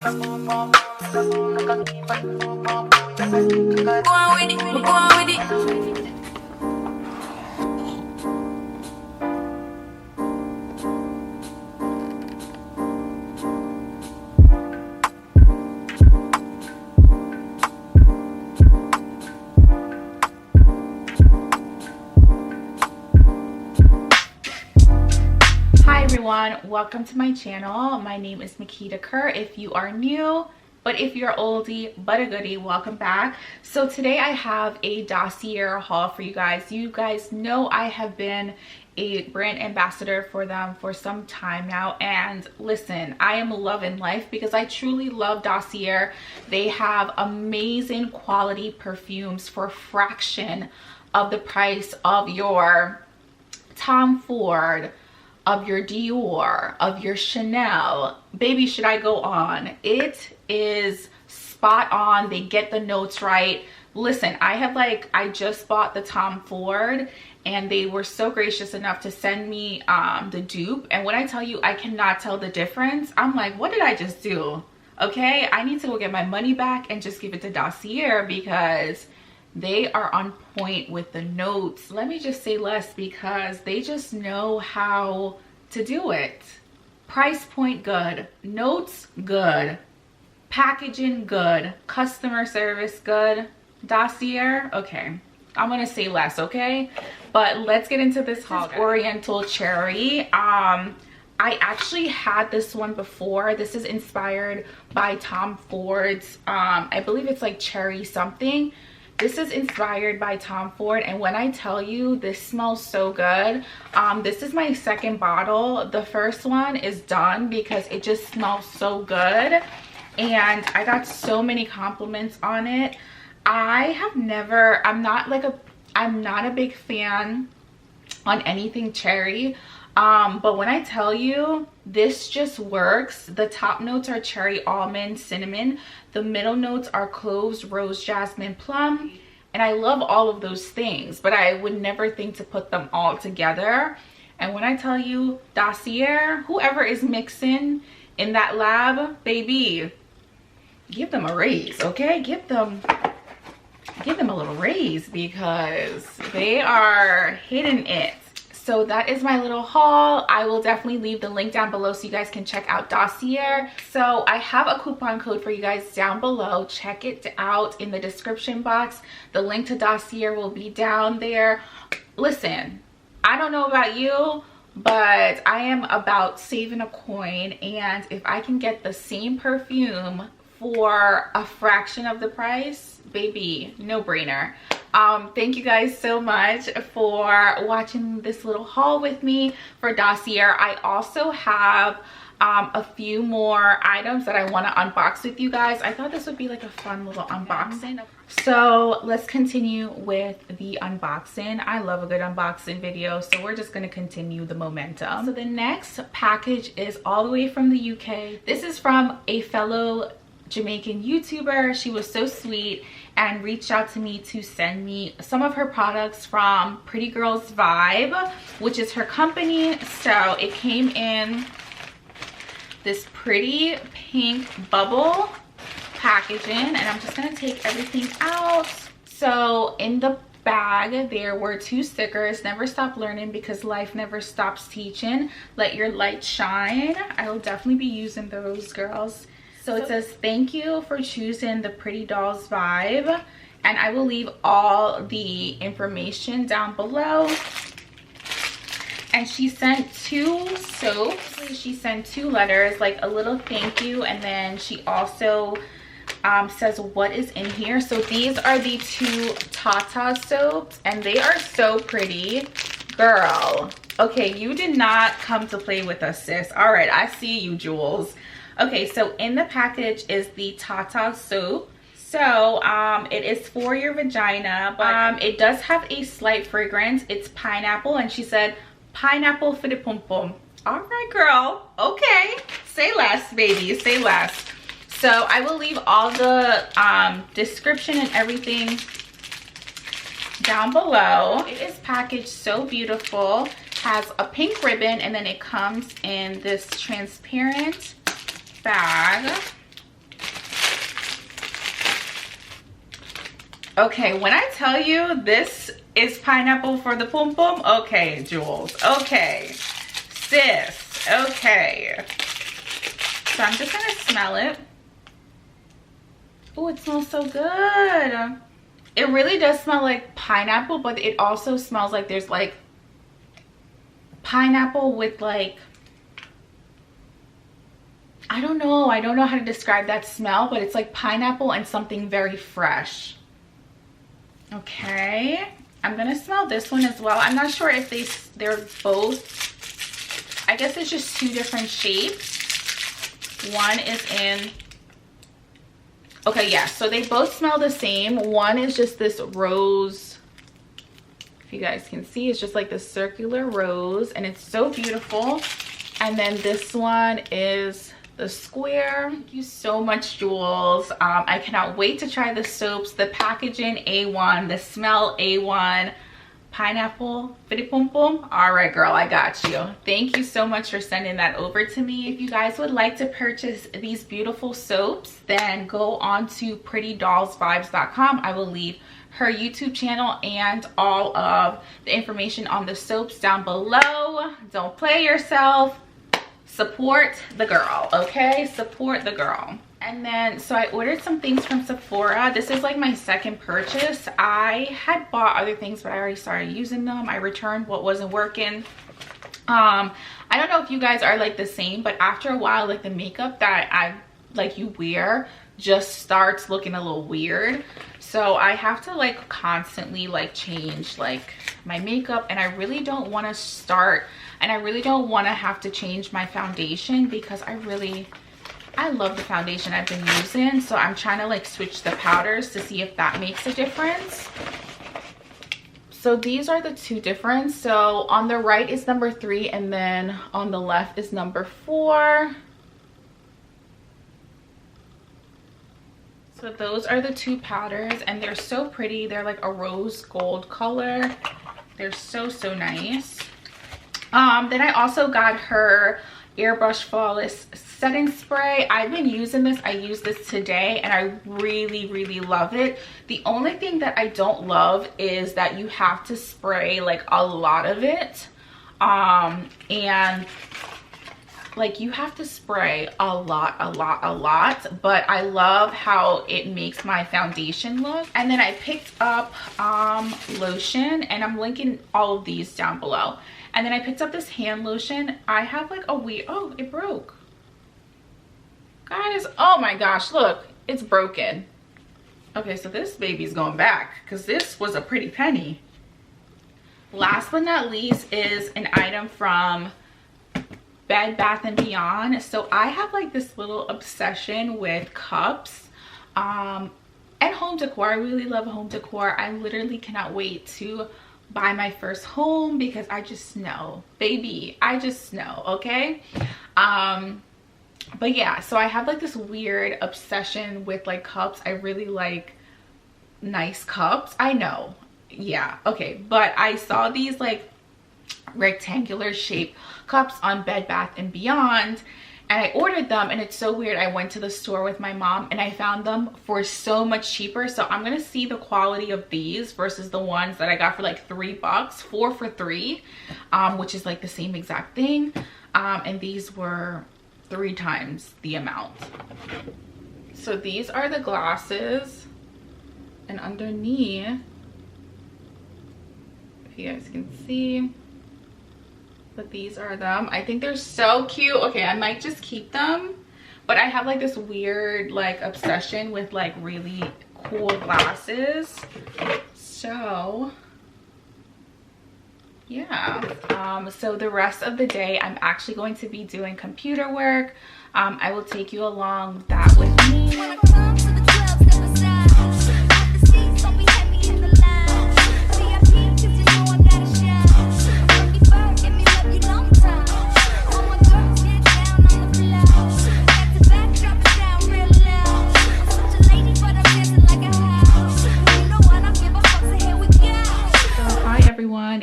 Hi everyone, welcome to my channel. My name is Makeda Kerr if you are new, but if you're oldie but a goodie, welcome back. So today I have a Dossier haul for you guys. You guys know I have been a brand ambassador for them for some time now, and listen, I am loving life because I truly love Dossier. They have amazing quality perfumes for a fraction of the price of your Tom Ford, of your Dior, of your Chanel. Baby, should I go on? It is spot on. They get the notes right. Listen, I just bought the Tom Ford and they were so gracious enough to send me the dupe. And when I tell you I cannot tell the difference, I'm like, what did I just do? Okay, I need to go get my money back and just give it to Dossier because they are on point with the notes. Let me just say less because they just know how to do it. Price point good, notes good, packaging good, customer service good. Dossier, okay, I'm gonna say less, okay? But let's get into this haul. Oriental Cherry. I actually had this one before. This is inspired by Tom Ford's, I believe it's like cherry something. This is inspired by Tom Ford, and when I tell you this smells so good, this is my second bottle. The first one is done because it just smells so good, and I got so many compliments on it. I'm not a big fan on anything cherry, but when I tell you, this just works. The top notes are cherry, almond, cinnamon. The middle notes are cloves, rose, jasmine, plum. And I love all of those things, but I would never think to put them all together. And when I tell you Dossier, whoever is mixing in that lab, baby, give them a raise, okay? Give them a little raise because they are hitting it. So that is my little haul. I will definitely leave the link down below so you guys can check out Dossier. So I have a coupon code for you guys down below. Check it out in the description box. The link to Dossier will be down there. Listen, I don't know about you, but I am about saving a coin, and if I can get the same perfume for a fraction of the price, baby, no brainer. Thank you guys so much for watching this little haul with me for Dossier. I also have a few more items that I want to unbox with you guys. I thought this would be like a fun little unboxing. So let's continue with the unboxing. I love a good unboxing video, so we're just going to continue the momentum. So the next package is all the way from the UK. This is from a fellow Jamaican YouTuber. She was so sweet and reached out to me to send me some of her products from Pretty Girls Vibe, which is her company. So it came in this pretty pink bubble packaging, and I'm just gonna take everything out. So in the bag there were 2 stickers: never stop learning because life never stops teaching, let your light shine. I will definitely be using those, girls. So it says, thank you for choosing the Pretty Dolls Vibe, and I will leave all the information down below. And she sent 2 soaps. She sent 2 letters, like a little thank you, and then she also says what is in here. So these are the 2 Tata soaps, and they are so pretty. Girl, okay, you did not come to play with us, sis. All right, I see you, Jules. Okay, so in the package is the Tata soap. So it is for your vagina, but it does have a slight fragrance. It's pineapple, and she said pineapple for the pum pum. All right, girl. Okay, say less, baby, say less. So I will leave all the description and everything down below. It is packaged so beautiful. Has a pink ribbon, and then it comes in this transparent bag. Okay, when I tell you this is pineapple for the pum pum, okay, Jules, okay, sis, okay. So I'm just gonna smell it. Oh, it smells so good. It really does smell like pineapple, but it also smells like there's like pineapple with like, I don't know how to describe that smell, but it's like pineapple and something very fresh. Okay, I'm gonna smell this one as well. I'm not sure if they're both, I guess it's just two different shapes. One is in, okay, yeah, so they both smell the same. One is just this rose, if you guys can see, it's just like this circular rose, and it's so beautiful. And then this one is the square. Thank you so much, Jules. I cannot wait to try the soaps. The packaging A1, the smell A1, pineapple fitty pum pum. All right, girl, I got you. Thank you so much for sending that over to me. If you guys would like to purchase these beautiful soaps, then go on to prettydollsvibes.com. I will leave her YouTube channel and all of the information on the soaps down below. Don't play yourself. Support the girl, okay? Support the girl. And then, so I ordered some things from Sephora. This is like my second purchase. I had bought other things, but I already started using them. I returned what wasn't working. I don't know if you guys are like the same, but after a while, like the makeup that you wear just starts looking a little weird. So I have to like constantly like change like my makeup, and I really don't want to start, and I really don't want to have to change my foundation because I love the foundation I've been using. So I'm trying to like switch the powders to see if that makes a difference. So these are the two different. So on the right is number 3, and then on the left is number 4. So those are the two powders, and they're so pretty. They're like a rose gold color. They're so nice. Then I also got her Airbrush Flawless Setting Spray. I've been using this. I used this today, and I really love it. The only thing that I don't love is that you have to spray like a lot of it. And like you have to spray a lot, but I love how it makes my foundation look. And then I picked up lotion, and I'm linking all of these down below. And then I picked up this hand lotion. I have like a weird, oh, it broke. Guys, oh my gosh, look, it's broken. Okay, so this baby's going back because this was a pretty penny. Last but not least is an item from Bed Bath & Beyond. So I have like this little obsession with cups and home decor. I really love home decor. I literally cannot wait to buy my first home because I just know, baby, I just know, okay? But yeah, so I have like this weird obsession with like cups. I really like nice cups. I know, yeah, okay, but I saw these like rectangular shaped cups on Bed Bath & Beyond, and I ordered them, and it's so weird. I went to the store with my mom and I found them for so much cheaper. So I'm gonna see the quality of these versus the ones that I got for like $3, 4 for $3, which is like the same exact thing. And these were 3 times the amount. So these are the glasses, and underneath, if you guys can see, but these are them. I think they're so cute. Okay, I might just keep them, but I have like this weird like obsession with like really cool glasses. So yeah, so the rest of the day I'm actually going to be doing computer work. I will take you along that with me.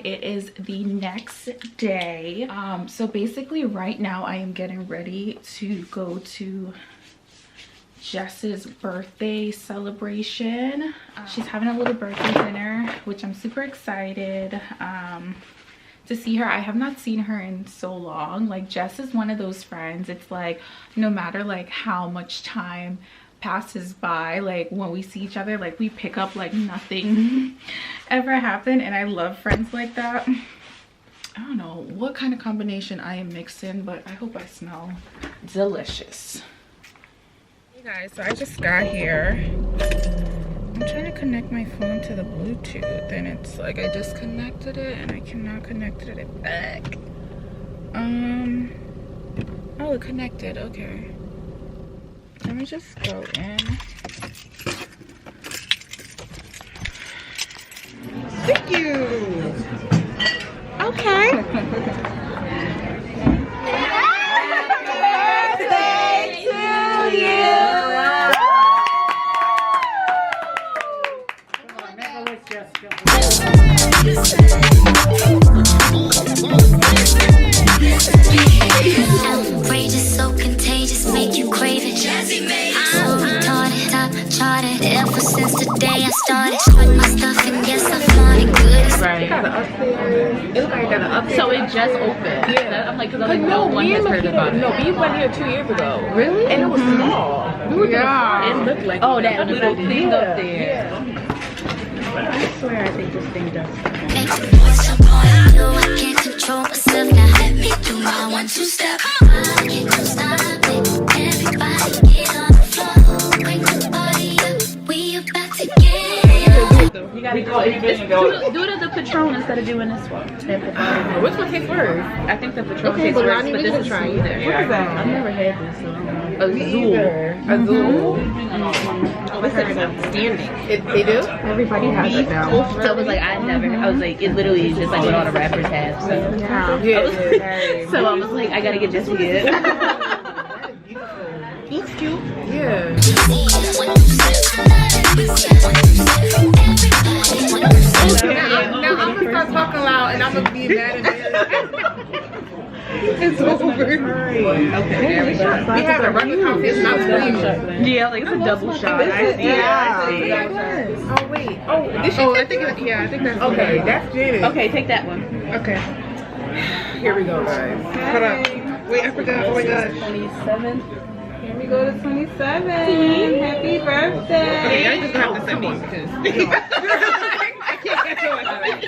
It is the next day. So basically right now I am getting ready to go to Jess's birthday celebration. She's having a little birthday dinner, which I'm super excited to see her. I have not seen her in so long. Like, Jess is one of those friends, it's like no matter like how much time passes by, like when we see each other, like we pick up like nothing ever happened. And I love friends like that. I don't know what kind of combination I am mixing, but I hope I smell delicious. Hey guys, so I just got here. I'm trying to connect my phone to the Bluetooth and it's like I disconnected it and I cannot connect it back. Oh, it connected. Okay. Let me just go in. Thank you. Okay. Happy birthday to you. Come on, never let Jessica. Outrageous, so contagious, make you crave it. Jazzy made it. So retarded, top charted. Ever since the day I started, showing my stuff and yes, I flaunt it good. Right. Got an upstairs. It looks like I got an upstairs. So it just opened. Yeah. I'm like, because like no one has heard about it. No, we went here 2 years ago. Really? And it was small. We were It looked like that little thing up there. I swear I think this thing does. I can't control myself now. Let me do my 1-2 step. I can't stop it. Everybody get on the floor. Bring the body up. We about to get it. You gotta do it as a Patron instead of doing this one. Which one tastes worse? I think the Patron Okay, tastes but worse, Lonnie, but we this can is try smoother. it. What is that? I've never had this. Azul. Oh, this is outstanding. They do? Everybody has it now. So I was like, I was like, it literally is just like what all the rappers have. So Yeah. so I was like, I gotta get this to get. Looks cute. Yeah. Now I'm gonna start talking loud and I'm gonna be mad at you. It's over. Okay, there we go. We have a regular conversation, not screaming. Yeah, like it's a double shot. I see. Oh wait. Oh, this is. I think it's. Yeah, I think that's. Okay, that's Janet. Okay, take that one. Okay. Here we go, guys. Hold on. Wait, I forgot. Oh my gosh. 27. Here we go to 27. Happy birthday. Okay, I just have to send me because. I can't get to it.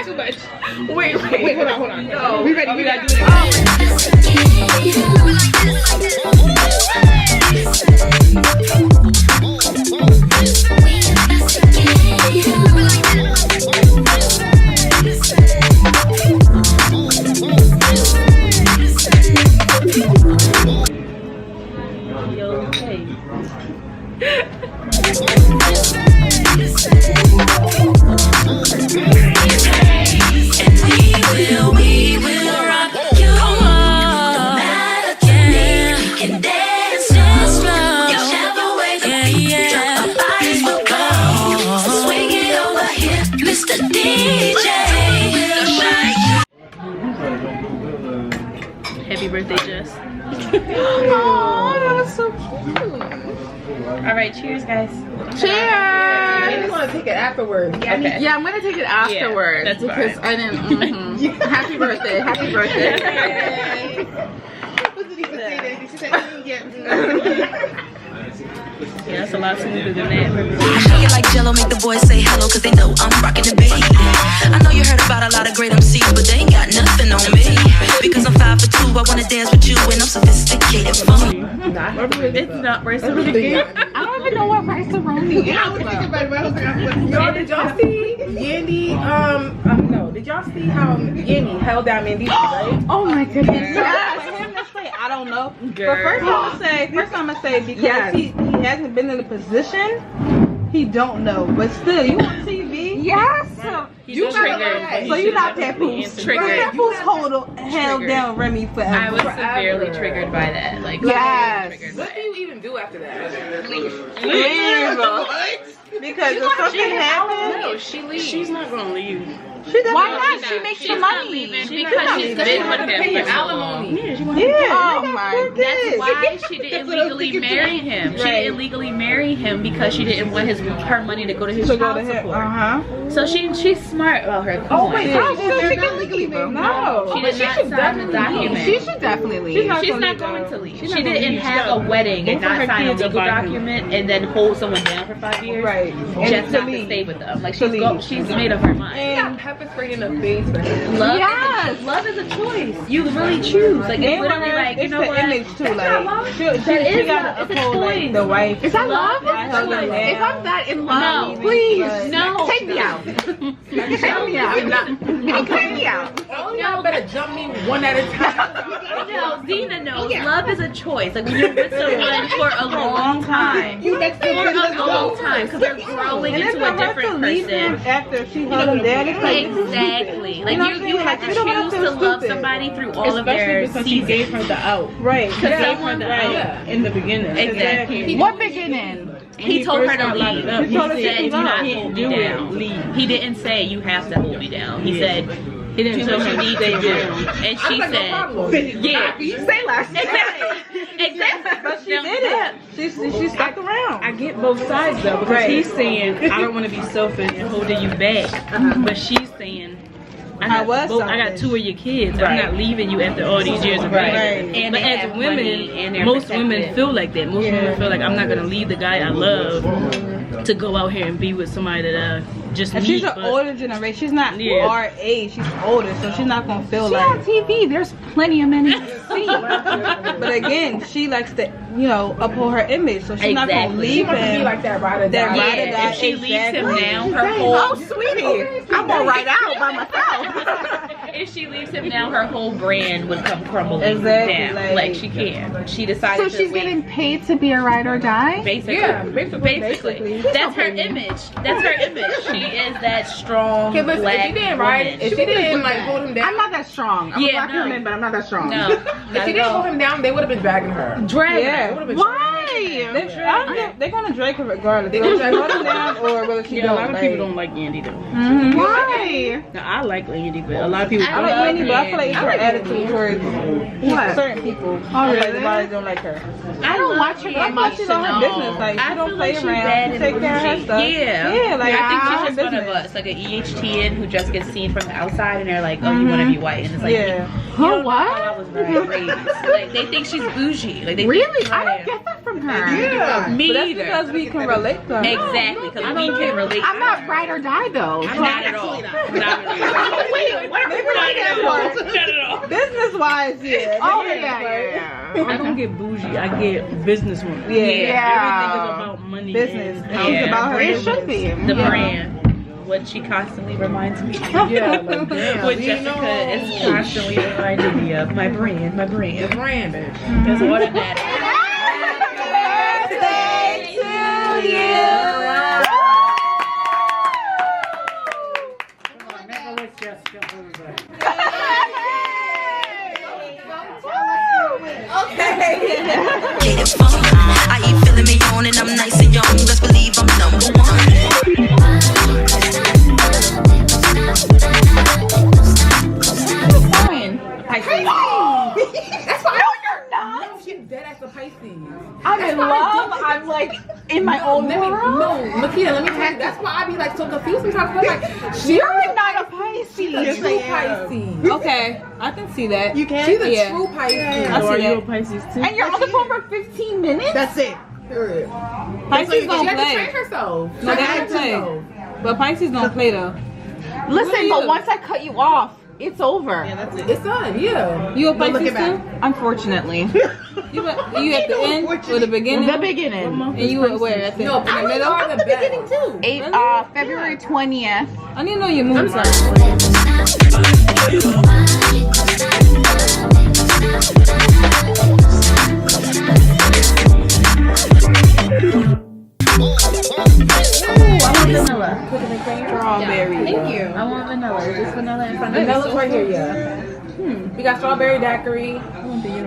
Too much. Wait, hold on. No. We ready? We gotta do We will rock you. No matter again. We can dance just slow. Whichever way the beat drop, our bodies will go. So swing it over here, Mr. DJ. Happy birthday, Jess. Oh, that was so cute. All right, cheers, guys. I just want to take it afterwards. Okay. Yeah, I'm gonna take it afterwards that's because fine. I didn't. Happy birthday! Happy birthday! Wasn't even saying anything. She said, yeah. Yeah, that's a lot smoother than that. I shake it like Jello, make the boys say hello, cause they know I'm rocking the beat. I know you heard about a lot of great MCs, but they ain't got nothing on me. Because I'm 5'2", I wanna dance with you, and I'm sophisticated. It's not rice and I don't even know what rice aroni is. I was thinking about it, but I was like, y'all, did y'all see Yandy? No, did y'all see how Yandy held down Mandy, right? Oh my goodness! Yes. For him to say, I don't know. But first I'm gonna say because he hasn't been in a position, he don't know. But still, you on TV? Yes. He's triggered. So you're not Papoose. Triggered. Papoose held down Remy forever. I was severely triggered by that. Like, Yes. severely triggered by What do you even do after that? Leave. Because if something happens, No, she leaves. She's not gonna leave. Why not? She makes the money. Because she's been with him for alimony. Oh my goodness. That's why she didn't legally marry him. She didn't legally marry him because she didn't want her money to go to his child support. So she's smart about her. Oh wait, Yeah. so she can legally leave. No. She did not sign the document. She should definitely leave. She's not going to leave. She didn't have a wedding and not sign a legal document and then hold someone down for 5 years. Right. Just not to stay with them. Like she's made up her mind. She got pepper sprayed in the face for him. Love is a choice. You really choose. Like it's literally like, you know the what? image too. Like she got to uphold like the wife. Is that love? Love is a choice. If I'm that in love, No. please, No. take me out. Take me out. Take me out. Oh, y'all better jump me one at a time. No, Zena knows. Love is a choice. Like when you're with someone for a long time. You next to For a long time. Because they're growing And into then a for her to different leave him person. after she held him down, it's like Exactly. Like You know what I'm you saying? have to Like, you don't wanna choose feel to love stupid. somebody through all of their Especially because he seasons. gave her the out. right. He gave her the out in the beginning. Exactly. What beginning? He told her to leave. He He told her said, to do not leave. hold Do me it. down. Leave. He didn't say, you have to hold me down. He said, He didn't tell do what her you need stay to do. down. And she said, yeah. You say last. Exactly. But she did it. She stuck around. I get both sides though, because he's saying I don't want to be selfish and holding you back, but she's saying I got 2 of your kids. I'm not leaving you after all these years of marriage. And But they as have money and women, they're most protected. women feel like that. Most women feel like I'm not gonna leave the guy I love to go out here and be with somebody that I just And meet. she's an but- older generation. She's not Yeah. our age. She's older, so she's not gonna feel She like. on TV. There's plenty of men to see. But again, she likes to, uphold her image, so she's not gonna Exactly. leave him. like that ride or That die. ride or die. If she leaves him Exactly. down, her Oh, whole sweetie, I'm gonna ride out by myself. if she leaves him now, her whole brand would come crumbling Exactly, down. Like she can't. She decided So to she's leave. getting paid to be a ride or die? Basically, Yeah, basically. That's her image. That's her image. She is that strong Okay, but black if she didn't woman. ride, if she didn't like hold him down, I'm not that strong. I'm Yeah, a black no. woman, but I'm not that strong. No, if she didn't hold him down, they would have been dragging her. drag Yeah. her. They're gonna drag her regardless. They're gonna hold him down, or whether she Yeah, a don't. lot of people don't like Andy though. Why? Now I like Andy, but a lot of people I like Andy, but I feel like it's her attitude towards certain people. Oh, Like really? the bodies don't like her. I don't watch her I that thought much she's to on her know. business. Like she I don't feel play like she's around. bad She and take care of her bougie. stuff. Yeah. Yeah, like I think it's she's her just one of business. us, like an EHTN who just gets seen from the outside and they're like, oh, you want to be white. And it's like, Yeah. you don't know how I was raised. Like, they think she's bougie. Like, they Really? Think, I don't get that from her. Yeah. Me But that's either. because we can relate to her. Exactly, because we can relate. I'm not ride or die though. Not at all. Not at all. Wait, what are we Not at all. Business wise, yeah. Oh yeah. I don't get bougie. I get businesswoman. Yeah. Everything Yeah. is about money. Business. and And she's Yeah. about her It business. should be. The brand. What she constantly reminds me of. Yeah, like, damn. What Jessica is constantly reminding me of. My brand, my brand. Brand, bitch. That's all that matters. Birthday to you. Get it fun. I eat feeling me on and I'm nice and young. Best believe I'm number one. That's why. No, you're not. She's dead as a Pisces. I'm in love. I'm like in my own world. No, Makeda, let me tell you. That's why I be like so confused sometimes. I'm like, You're not a Pisces. she's a true Pisces. Okay, I can see that. You She's a Yeah. true Pisces. I So are see you a that. Pisces too? And you're on the phone for 15 minutes? That's it. Period. Pisces She don't had to play. train herself. No, they She had don't to, play. though. But Pisces don't play though. Listen, What are but you? once I cut you off, it's over. It's done, yeah. You a But look Pisces it back. too? Unfortunately. You at the end or the beginning? The beginning. And you at where? At the, No, in the I middle? are the beginning too. February 20th. I need to know your moon sign. I want vanilla. Strawberry. Thank you. I want vanilla. Is this vanilla in front of me? Vanilla's right here, yeah. We got strawberry daiquiri.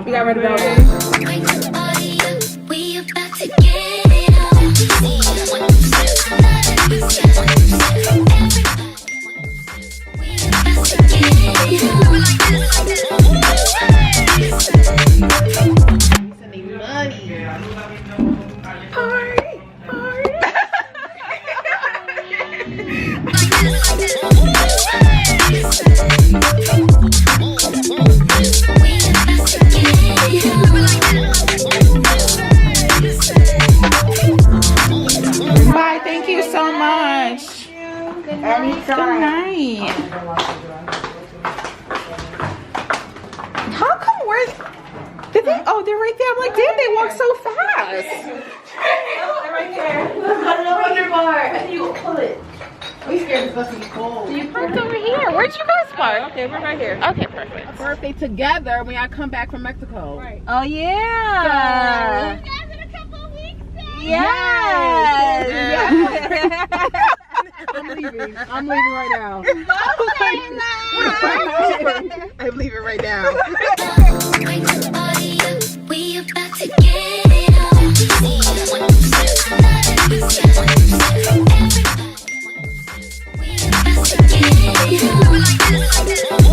We got red velvet. Wake the body up, we about to get it on. See what you said, I love it, you said what you said. Everybody, what you said. We Anytime. night. How come did they? Oh, they're right there. I'm like, damn, they walk so fast. They're right there. Wonder bar. You pull it. We scared it's supposed to be cold. You parked over here. Where'd you guys park? Okay, we're right here. Okay, perfect. Birthday together when I come back from Mexico. Right. Oh yeah. You guys in a couple of weeks. Yes. I'm leaving. I'm leaving right now. I'm leaving right now. Wake the body up, we about to get it on. We about to get it on.